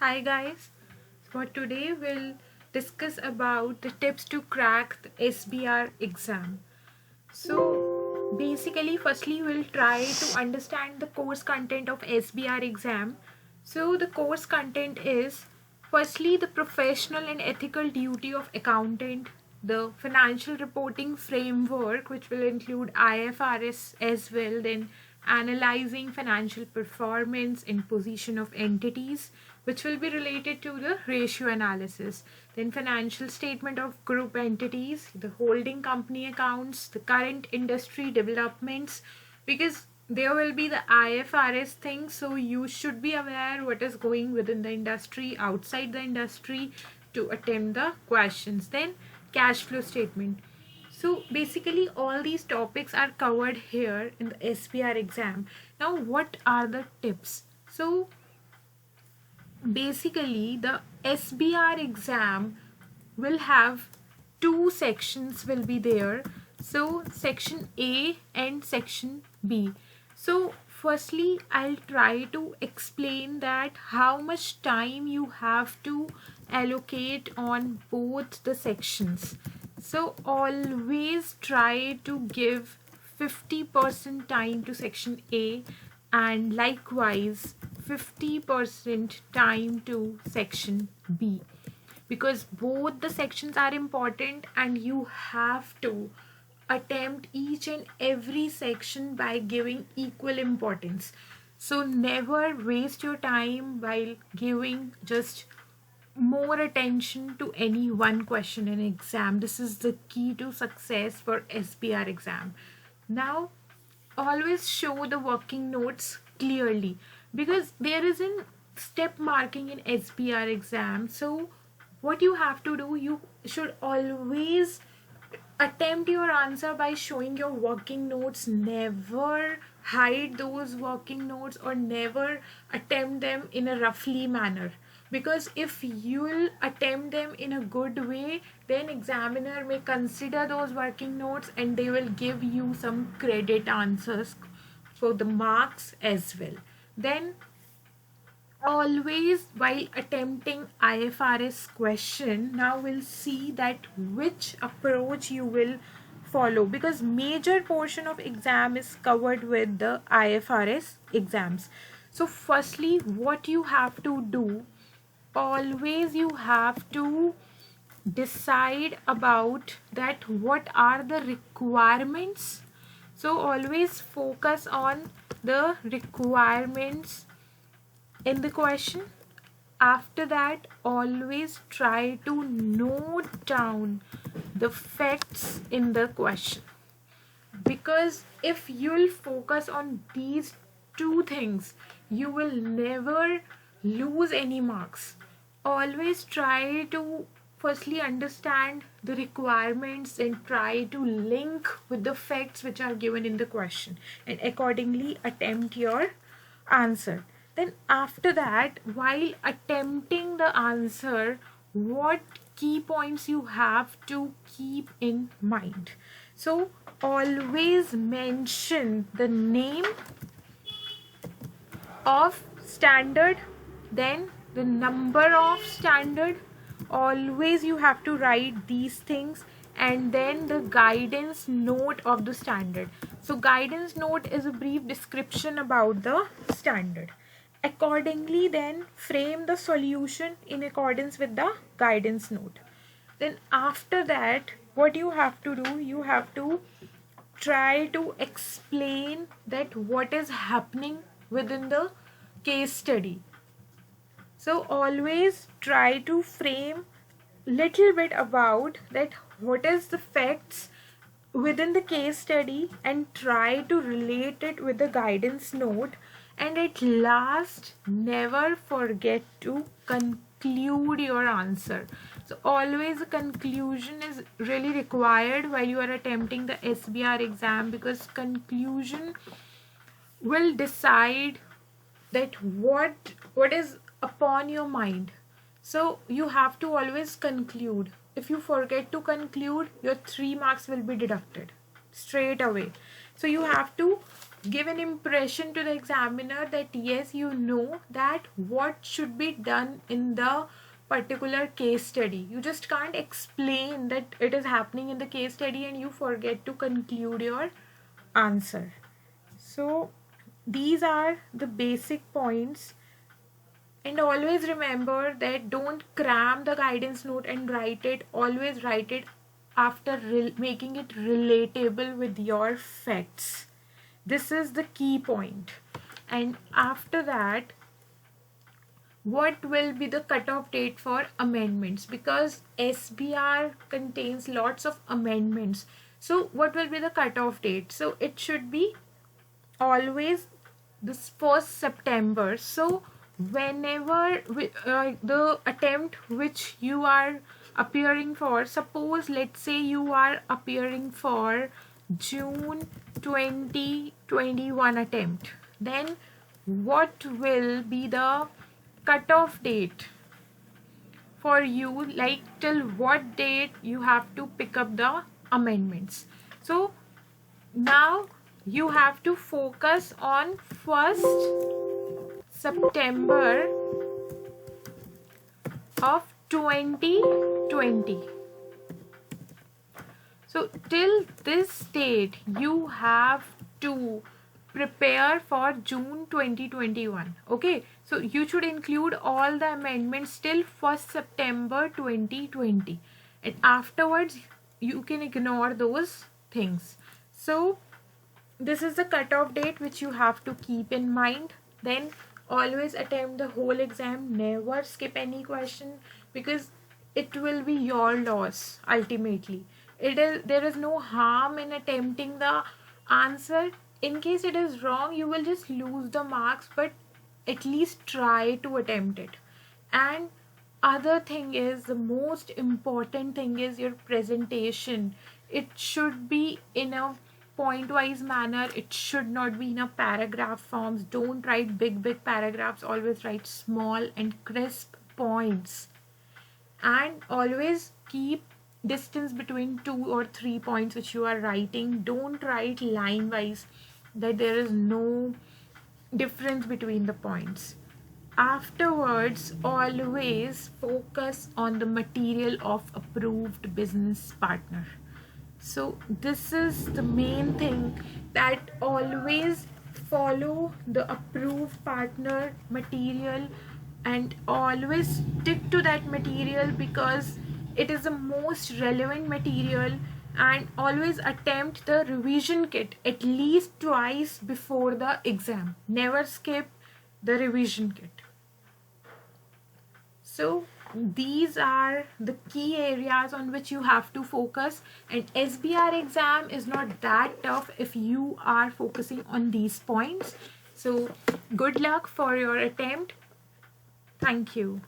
Hi guys, for today we'll discuss about the tips to crack the SBR exam. So basically firstly we'll try to understand the course content of SBR exam. So the course content is firstly the professional and ethical duty of accountant, the financial reporting framework which will include IFRS as well, then analyzing financial performance and position of entities which will be related to the ratio analysis, then financial statement of group entities, the holding company accounts, the current industry developments, because there will be the IFRS thing, so you should be aware what is going within the industry, outside the industry to attempt the questions. Then cash flow statement. So basically all these topics are covered here in the SBR exam. Now what are the tips? So basically the SBR exam will have two sections will be there. So section A and section B. So firstly I'll try to explain that how much time you have to allocate on both the sections. So always try to give 50% time to section A and likewise 50% time to section B, because both the sections are important and you have to attempt each and every section by giving equal importance. So never waste your time while giving just more attention to any one question in exam. This is the key to success for SBR exam. Now always show the working notes clearly, because there is a step marking in SBR exam. So what you have to do, you should always attempt your answer by showing your working notes. Never hide those working notes or never attempt them in a roughly manner, because if you will attempt them in a good way, then examiner may consider those working notes and they will give you some credit answers for the marks as well. Then always while attempting IFRS question, now we'll see that which approach you will follow, because major portion of exam is covered with the IFRS exams. So firstly what you have to do, always you have to decide about that what are the requirements. So always focus on the requirements in the question. After that always try to note down the facts in the question, because if you'll focus on these two things you will never lose any marks. Always try to firstly understand the requirements and try to link with the facts which are given in the question and accordingly attempt your answer. Then after that, while attempting the answer, what key points you have to keep in mind? So always mention the name of standard, then the number of standard. Always you have to write these things, and then the guidance note of the standard. So guidance note is a brief description about the standard. Accordingly then frame the solution in accordance with the guidance note. Then after that what you have to do, you have to try to explain that what is happening within the case study. So always try to frame little bit about that what is the facts within the case study and try to relate it with the guidance note. And at last never forget to conclude your answer. So always a conclusion is really required while you are attempting the SBR exam, because conclusion will decide that what is upon your mind. So you have to always conclude. If you forget to conclude, your 3 marks will be deducted straight away. So you have to give an impression to the examiner that yes, you know that what should be done in the particular case study. You just can't explain that it is happening in the case study and you forget to conclude your answer. So these are the basic points. And always remember that don't cram the guidance note and write it. Always write it after making it relatable with your facts. This is the key point. And after that, what will be the cutoff date for amendments? Because SBR contains lots of amendments. So what will be the cutoff date? So it should be always this 1st September. So whenever the attempt which you are appearing for, suppose let's say you are appearing for June 2021 attempt, then what will be the cutoff date for you, like till what date you have to pick up the amendments? So now you have to focus on 1st September of 2020. So till this date you have to prepare for June 2021. Okay, so you should include all the amendments till 1st September 2020, and afterwards you can ignore those things. So this is the cutoff date which you have to keep in mind. Then always attempt the whole exam, never skip any question, because it will be your loss ultimately. There is no harm in attempting the answer. In case it is wrong, you will just lose the marks, but at least try to attempt it. And other thing is, the most important thing is your presentation. It should be in a point-wise manner. It should not be in a paragraph forms. Don't write big paragraphs. Always write small and crisp points, and always keep distance between 2 or 3 points which you are writing. Don't write line wise, that there is no difference between the points. Afterwards, always focus on the material of approved business partner. So this is the main thing, that always follow the approved partner material and always stick to that material, because it is the most relevant material. And always attempt the revision kit at least twice before the exam. Never skip the revision kit. So these are the key areas on which you have to focus, and SBR exam is not that tough if you are focusing on these points. So good luck for your attempt. Thank you.